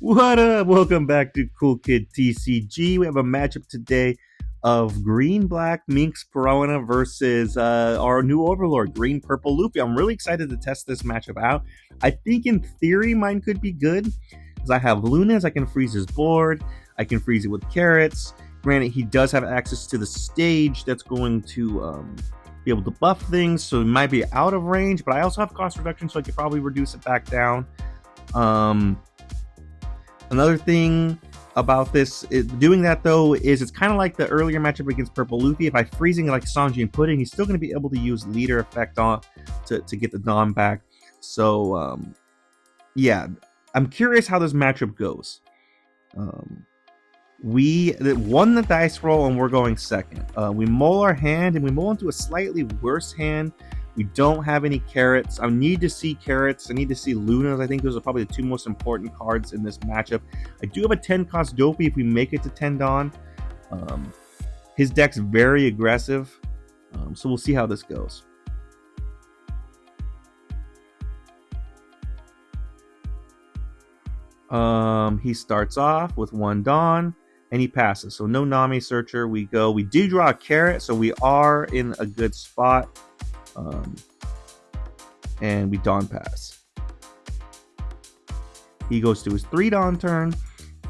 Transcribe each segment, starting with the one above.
What up? Welcome back to Cool Kid TCG. We have a matchup today of Green Black Minx Perona versus our new Overlord, Green Purple Luffy. I'm really excited to test this matchup out. I think in theory mine could be good because I have Lunas. I can freeze his board. I can freeze it with carrots. Granted, he does have access to the stage that's going to be able to buff things, so it might be out of range, but I also have cost reduction, so I could probably reduce it back down. Another thing about this, doing that though, is it's kind of like the earlier matchup against Purple Luffy. If I freezing like Sanji and Pudding, he's still going to be able to use leader effect on to get the Dawn back. So yeah, I'm curious how this matchup goes. We won the dice roll and we're going second. We mull our hand and we mull into a slightly worse hand. We don't have any carrots. I need to see carrots. I need to see Lunas. I think those are probably the two most important cards in this matchup. I do have a 10 cost Dopey if we make it to 10 Dawn. His deck's very aggressive. So we'll see how this goes. He starts off with 1 Dawn and he passes. So no Nami Searcher. We do draw a carrot, so we are in a good spot. And we Dawn pass. He goes to his 3 Dawn turn.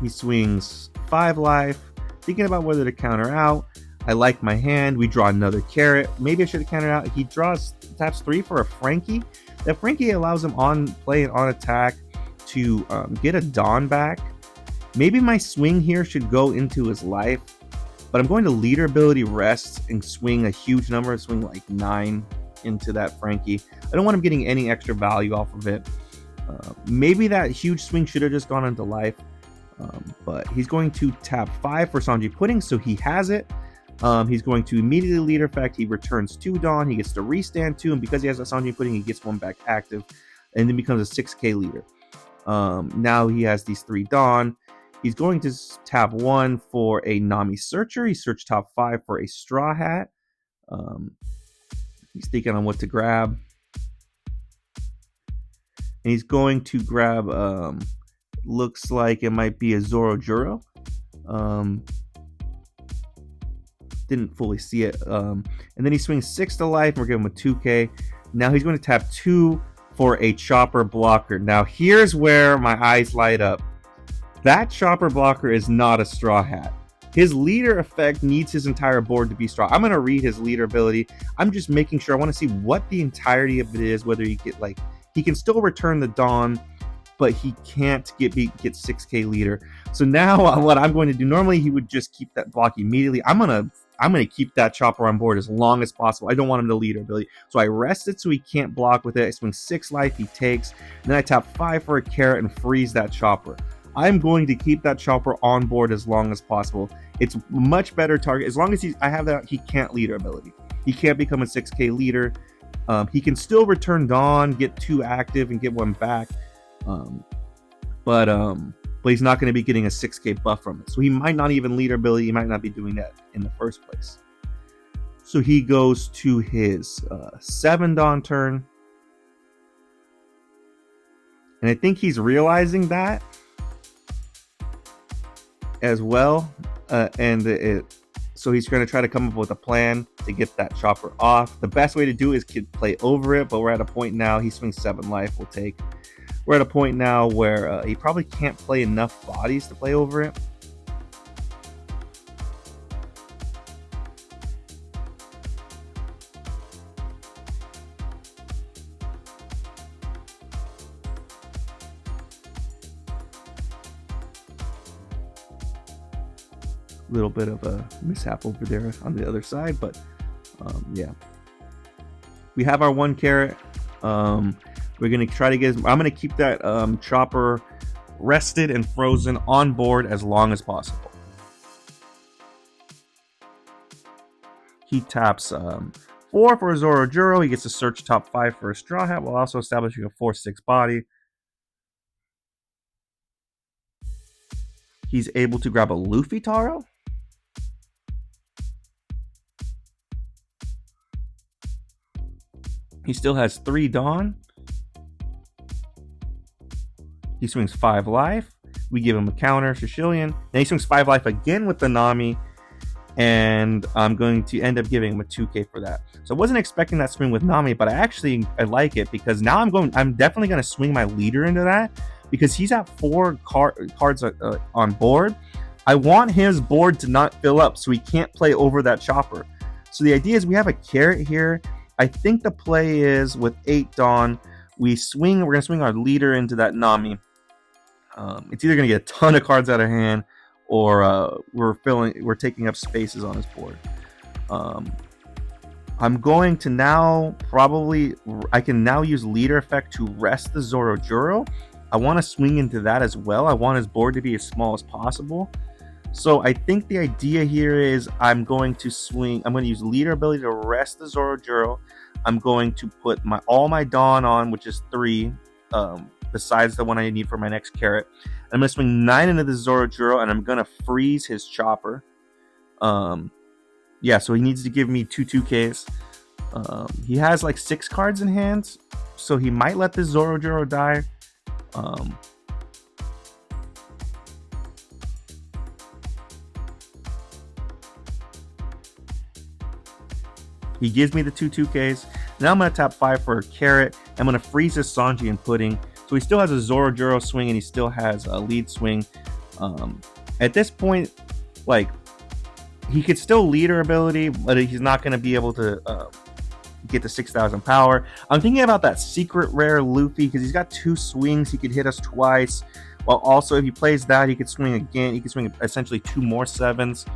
He swings 5 life, thinking about whether to counter out. I like my hand. We draw another carrot. Maybe I should have countered out. He taps 3 for a Frankie. That Frankie allows him on play and on attack to get a Dawn back. Maybe my swing here should go into his life, but I'm going to leader ability rest and swing a huge number, swing like 9 into that Frankie. I don't want him getting any extra value off of it. Maybe that huge swing should have just gone into life, but he's going to tap 5 for Sanji Pudding, so he has it. He's going to immediately leader effect. He returns 2 Dawn. He gets to restand 2, and because he has a Sanji Pudding, he gets 1 back active, and then becomes a 6k leader. Now he has these 3 Dawn. He's going to tap 1 for a Nami Searcher. He searched top 5 for a Straw Hat. He's thinking on what to grab. And he's going to grab, looks like it might be a Zorojuro. Didn't fully see it. And then he swings 6 to life. We're giving him a 2k. Now he's going to tap 2 for a Chopper Blocker. Now here's where my eyes light up. That Chopper Blocker is not a Straw Hat. His leader effect needs his entire board to be straw. I'm going to read his leader ability. I'm just making sure. I want to see what the entirety of it is, whether he get like, he can still return the Dawn, but he can't get 6k leader. So now what I'm going to do, normally he would just keep that block immediately. I'm going to keep that Chopper on board as long as possible. I don't want him to leader ability. So I rest it so he can't block with it. I swing 6 life, he takes. And then I tap 5 for a carrot and freeze that Chopper. I'm going to keep that Chopper on board as long as possible. It's much better target. As long as I have that, he can't leader ability. He can't become a 6k leader. He can still return Dawn, get 2 active, and get 1 back. But he's not going to be getting a 6k buff from it. So he might not even leader ability. He might not be doing that in the first place. So he goes to his 7 Dawn turn. And I think he's realizing that as well, so he's going to try to come up with a plan to get that Chopper off. The best way to do it is play over it, but we're at a point now, he swings 7 life, we'll take. We're at a point now where he probably can't play enough bodies to play over it. Little bit of a mishap over there on the other side, but yeah, we have our 1 carrot. We're gonna try to get. I'm gonna keep that Chopper rested and frozen on board as long as possible. He taps 4 for a Zorojuro. He gets to search top 5 for a Straw Hat while also establishing a 4/6 body. He's able to grab a Luffy Taro. He still has 3 Dawn. He swings 5 life. We give him a counter, Sicilian. Then he swings 5 life again with the Nami, and I'm going to end up giving him a 2k for that. So I wasn't expecting that swing with Nami, but I like it because now I'm definitely going to swing my leader into that because he's at 4 cards on board. I want his board to not fill up so he can't play over that chopper. So the idea is we have a carrot here. I think the play is with 8 Dawn, we're going to swing our leader into that Nami. It's either going to get a ton of cards out of hand, or we're taking up spaces on his board. I'm going to now I can now use leader effect to rest the Zorojuro. I want to swing into that as well. I want his board to be as small as possible. So I think the idea here is I'm going to use leader ability to rest the Zorojuro. I'm going to put all my Dawn on, which is 3, besides the one I need for my next carrot. I'm going to swing 9 into the Zorojuro, and I'm going to freeze his chopper. Yeah, so he needs to give me 2/2Ks. He has like 6 cards in hand, so he might let the Zorojuro die. He gives me the 2/2Ks. Now I'm going to tap 5 for a carrot. I'm going to freeze his Sanji and Pudding. So he still has a Zorojuro swing, and he still has a lead swing. At this point, like, he could still leader ability, but he's not going to be able to get the 6,000 power. I'm thinking about that secret rare Luffy because he's got 2 swings. He could hit us twice. While also, if he plays that, he could swing again. He could swing essentially 2 more 7s.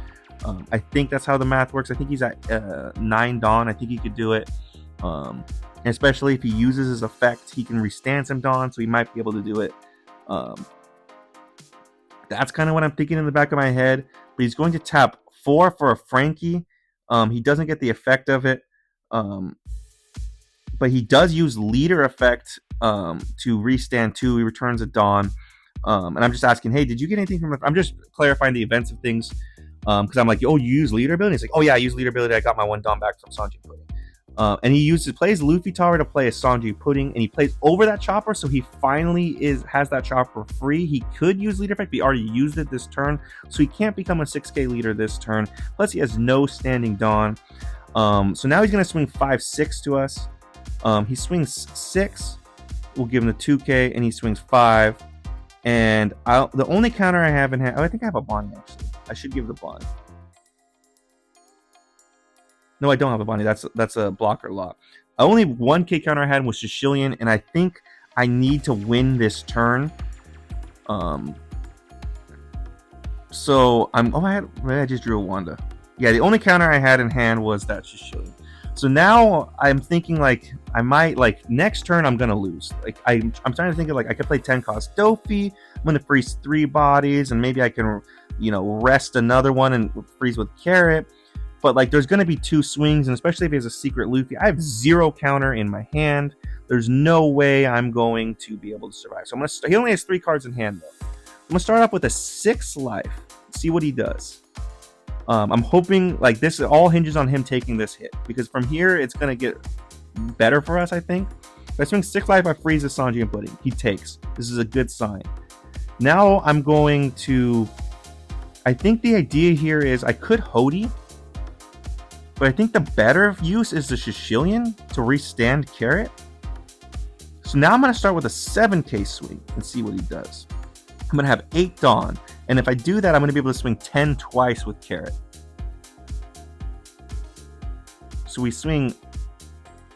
I think that's how the math works. I think he's at 9 Dawn. I think he could do it. And especially if he uses his effect, he can restand some Dawn, so he might be able to do it. That's kind of what I'm thinking in the back of my head. But he's going to tap 4 for a Frankie. He doesn't get the effect of it. But he does use leader effect to restand 2. He returns a Dawn. And I'm just asking, hey, did you get anything from the... I'm just clarifying the events of things. Because I'm like, oh, you use leader ability? He's like, oh yeah, I use leader ability. I got my 1 Dawn back from Sanji Pudding. And he plays Luffy Tower to play a Sanji Pudding, and he plays over that chopper, so he finally has that chopper free. He could use leader effect, but he already used it this turn, so he can't become a 6k leader this turn. Plus, he has no standing Dawn. So now he's going to swing 5/6 to us. He swings 6. We'll give him the 2k, and he swings 5. And the only counter I have in hand... Oh, I think I have a Bonnie, actually. I should give the Bonnie. No, I don't have a Bonnie. That's a blocker lock. Only 1k counter I had was Sicilian, and I think I need to win this turn. So I just drew a Wanda. Yeah, the only counter I had in hand was that Sicilian. So now I'm thinking like I might next turn I'm gonna lose. Like I'm trying to think of I could play 10 cost Dofi. I'm gonna freeze 3 bodies, and maybe I can rest another one and freeze with carrot. But there's gonna be 2 swings, and especially if he has a secret Luffy, I have 0 counter in my hand. There's no way I'm going to be able to survive. So he only has 3 cards in hand though. I'm gonna start off with a 6 life. See what he does. I'm hoping this all hinges on him taking this hit, because from here it's gonna get better for us. I think if I swing 6 life, I freeze the Sanji and Pudding. He takes. This is a good sign. Now I'm going to... I think the idea here is I could Hody, but I think the better use is the Sicilian to restand carrot. So now I'm going to start with a 7k swing and see what he does. I'm going to have 8 Dawn, and if I do that, I'm going to be able to swing 10 twice with carrot. So we swing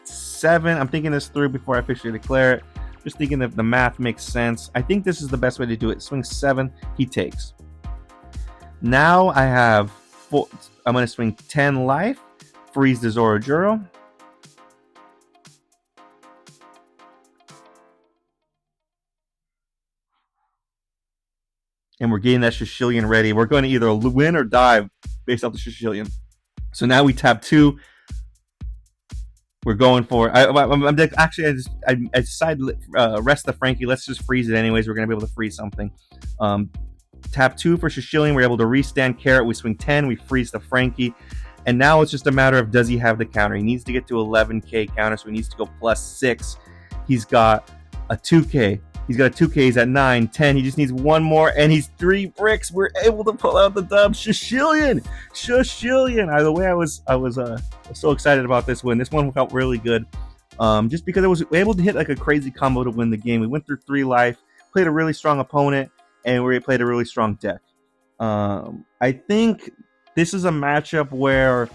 7. I'm thinking this through before I officially declare it. Just thinking if the math makes sense. I think this is the best way to do it. Swing 7, he takes. Now I have 4. I'm going to swing 10 life, freeze the Zorojuro. And we're getting that Sicilian ready. We're going to either win or die based off the Sicilian. So now we tap 2. We're going for... I decided rest the Frankie. Let's just freeze it anyways. We're going to be able to freeze something. Tap 2 for Sicilian. We're able to restand carrot. We swing 10. We freeze the Frankie. And now it's just a matter of, does he have the counter? He needs to get to 11k counter, so he needs to go +6. He's got a 2k. He's got a 2K. He's at 9, 10. He just needs one more, and he's 3 bricks. We're able to pull out the dub. Shishillion. The way I was so excited about this win. This one felt really good. Just because I was able to hit like a crazy combo to win the game. We went through 3 life, played a really strong opponent, and we played a really strong deck. I think this is a matchup where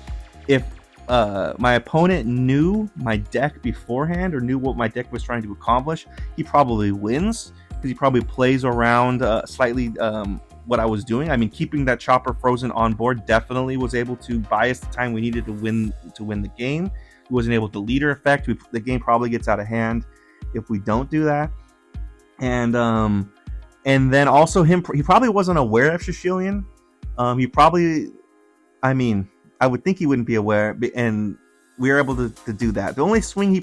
if my opponent knew my deck beforehand or knew what my deck was trying to accomplish, he probably wins because he probably plays around slightly what I was doing. I mean, keeping that chopper frozen on board definitely was able to buy us the time we needed to win the game. He wasn't able to leader effect. The game probably gets out of hand if we don't do that. And then also he probably wasn't aware of Shishillion. He probably, I mean, I would think he wouldn't be aware, and we were able to do that. The only swing he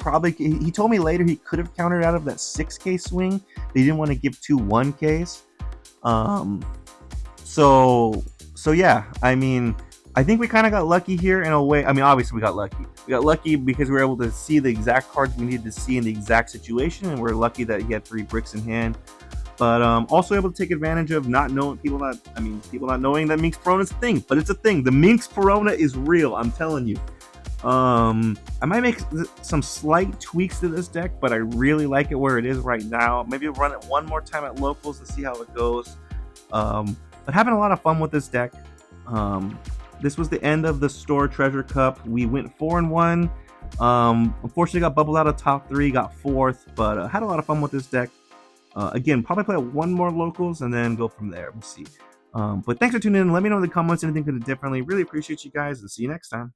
told me later he could have countered out of that 6K swing. He didn't want to give 2 1Ks. So yeah, I mean, I think we kind of got lucky here in a way. I mean, obviously we got lucky. We got lucky because we were able to see the exact cards we needed to see in the exact situation, and we're lucky that he had 3 bricks in hand. But also able to take advantage of people not knowing that Minx Perona is a thing, but it's a thing. The Minx Perona is real. I'm telling you. I might make some slight tweaks to this deck, but I really like it where it is right now. Maybe run it one more time at locals to see how it goes. But having a lot of fun with this deck. This was the end of the store treasure cup. We went 4-1. Unfortunately, got bubbled out of top 3, got 4th, but had a lot of fun with this deck. Again, probably play 1 more locals and then go from there. We'll see. But thanks for tuning in. Let me know in the comments anything could have differently. Really appreciate you guys, and see you next time.